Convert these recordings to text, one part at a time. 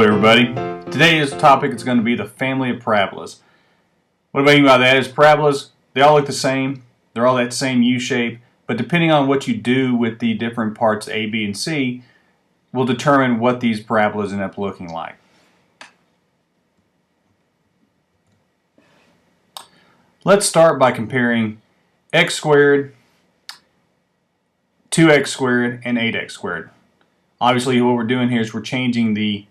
everybody. Today's topic is going to be the family of parabolas. What I mean by that is parabolas, they all look the same. They're all that same U shape, but depending on what you do with the different parts A, B, and C will determine what these parabolas end up looking like. Let's start by comparing x squared, 2x squared, and 8x squared. Obviously what we're doing here is we're changing the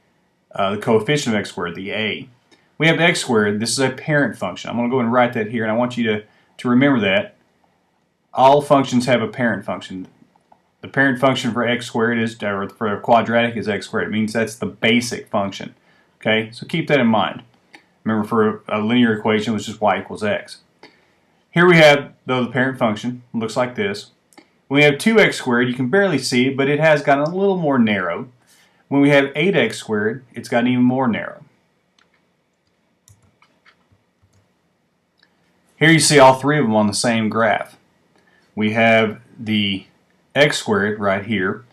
coefficient of x squared, the a. We have x squared. This is a parent function. I'm going to go and write that here, and I want you to remember that. All functions have a parent function. The parent function for x squared is, or for a quadratic, is x squared. It means that's the basic function. Okay, so keep that in mind. Remember, for a linear equation, it's just y equals x. Here we have, though, the parent function. It looks like this. When we have 2x squared, you can barely see it, but it has gotten a little more narrow. When we have 8x squared, it's gotten even more narrow. Here you see all three of them on the same graph. We have the x squared right here,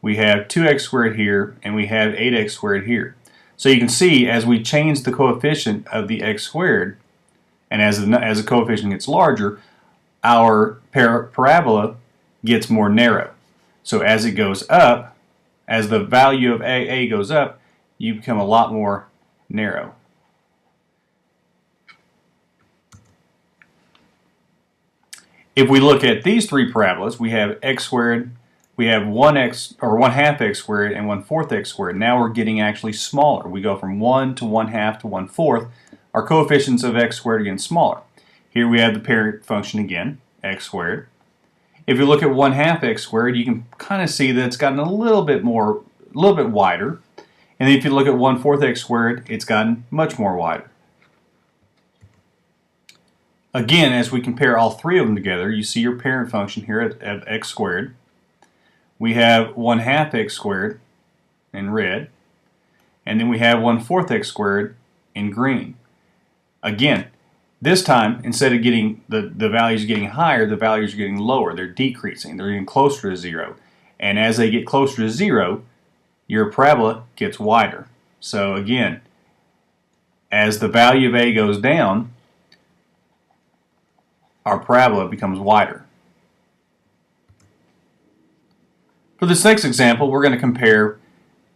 we have 2x squared here, and we have 8x squared here. So you can see as we change the coefficient of the x squared, and as the coefficient gets larger, our parabola gets more narrow. So as it goes up, as the value of a goes up, you become a lot more narrow. If we look at these three parabolas, we have x squared, we have 1x or 1/2 x squared, and 1/4 x squared. Now we're getting actually smaller. We go from 1 to 1/2 to 1/4. Our coefficients of x squared are getting smaller. Here we have the parent function again, x squared. If you look at 1/2 x squared, you can kind of see that it's gotten a little bit wider. And if you look at 1/4 x squared, it's gotten much more wider. Again, as we compare all three of them together, you see your parent function here at x squared. We have 1/2 x squared in red, and then we have 1/4 x squared in green. Again, this time, instead of getting the values getting higher, the values are getting lower. They're decreasing. They're getting closer to 0. And as they get closer to 0, your parabola gets wider. So again, as the value of a goes down, our parabola becomes wider. For this next example, we're going to compare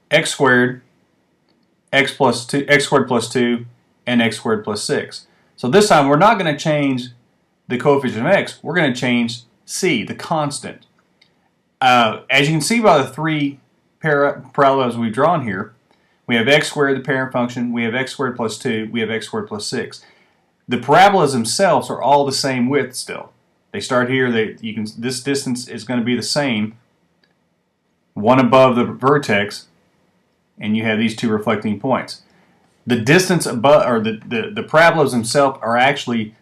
x squared, x squared plus 2, and x squared plus 6. So this time we're not going to change the coefficient of x, we're going to change c, the constant. As you can see by the three parabolas we've drawn here, we have x squared, the parent function, we have x squared plus 2, we have x squared plus 6. The parabolas themselves are all the same width still. They start here, this distance is going to be the same, one above the vertex, and you have these two reflecting points. The distance above, or the parabolas themselves are actually,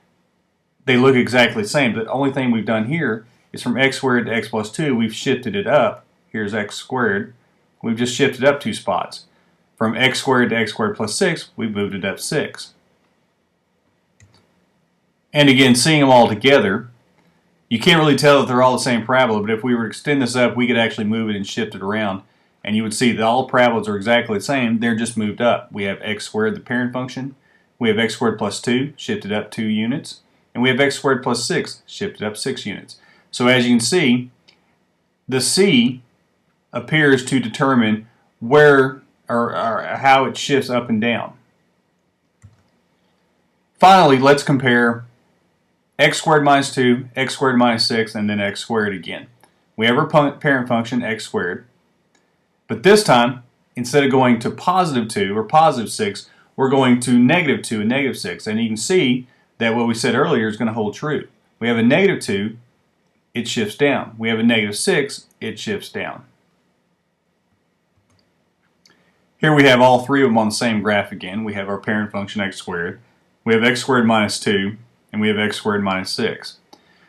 they look exactly the same. The only thing we've done here is from x squared to x plus 2, we've shifted it up. Here's x squared. We've just shifted up 2 spots. From x squared to x squared plus 6, we've moved it up 6. And again, seeing them all together, you can't really tell that they're all the same parabola, but if we were to extend this up, we could actually move it and shift it around. And you would see that all parabolas are exactly the same, they're just moved up. We have x squared, the parent function. We have x squared plus 2, shifted up 2 units. And we have x squared plus 6, shifted up 6 units. So as you can see, the c appears to determine where or how it shifts up and down. Finally, let's compare x squared minus 2, x squared minus 6, and then x squared again. We have our parent function, x squared. But this time, instead of going to positive 2 or positive 6, we're going to negative 2 and negative 6. And you can see that what we said earlier is going to hold true. We have a negative 2, it shifts down. We have a negative 6, it shifts down. Here we have all three of them on the same graph again. We have our parent function, x squared. We have x squared minus 2. And we have x squared minus 6.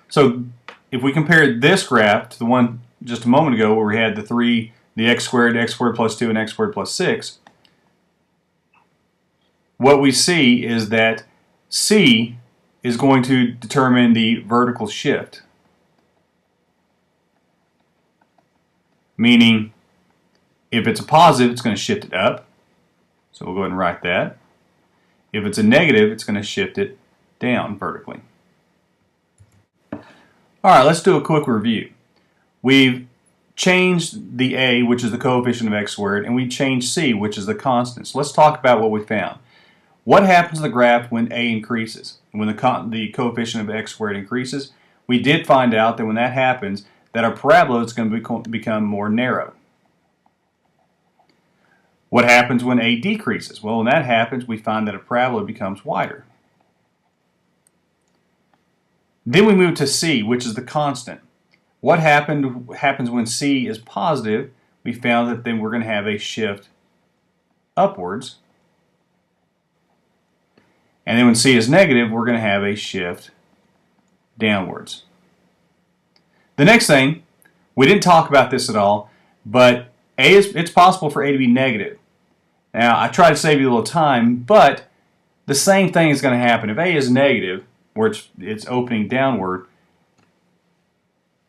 So if we compare this graph to the one just a moment ago where we had the x squared plus 2, and x squared plus 6, what we see is that c is going to determine the vertical shift. Meaning, if it's a positive, it's going to shift it up. So we'll go ahead and write that. If it's a negative, it's going to shift it down vertically. All right, let's do a quick review. We've changed the a, which is the coefficient of x squared, and we changed c, which is the constant. So let's talk about what we found. What happens to the graph when a increases? When the coefficient of x squared increases, we did find out that when that happens, that our parabola is going to become more narrow. What happens when a decreases? Well, when that happens, we find that a parabola becomes wider. Then we move to c, which is the constant. What happens when c is positive? We found that then we're going to have a shift upwards. And then when c is negative, we're going to have a shift downwards. The next thing, we didn't talk about this at all, but it's possible for a to be negative. Now, I try to save you a little time, but the same thing is going to happen. If a is negative, where it's opening downward,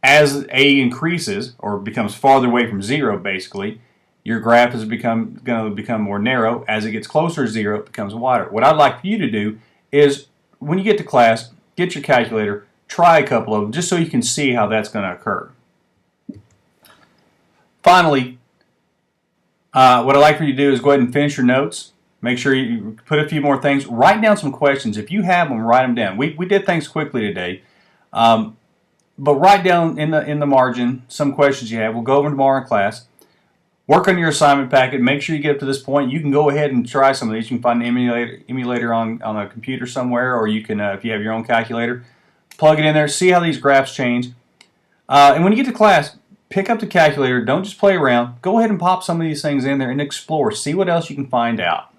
as a increases, or becomes farther away from zero, basically, your graph is going to become more narrow. As it gets closer to zero, it becomes wider. What I'd like for you to do is, when you get to class, get your calculator, try a couple of them, just so you can see how that's going to occur. Finally, what I'd like for you to do is go ahead and finish your notes. Make sure you put a few more things. Write down some questions. If you have them, write them down. We did things quickly today. But write down in the margin some questions you have. We'll go over tomorrow in class. Work on your assignment packet. Make sure you get up to this point. You can go ahead and try some of these. You can find an emulator on a computer somewhere, or you can, if you have your own calculator, plug it in there. See how these graphs change. And when you get to class, pick up the calculator. Don't just play around. Go ahead and pop some of these things in there and explore. See what else you can find out.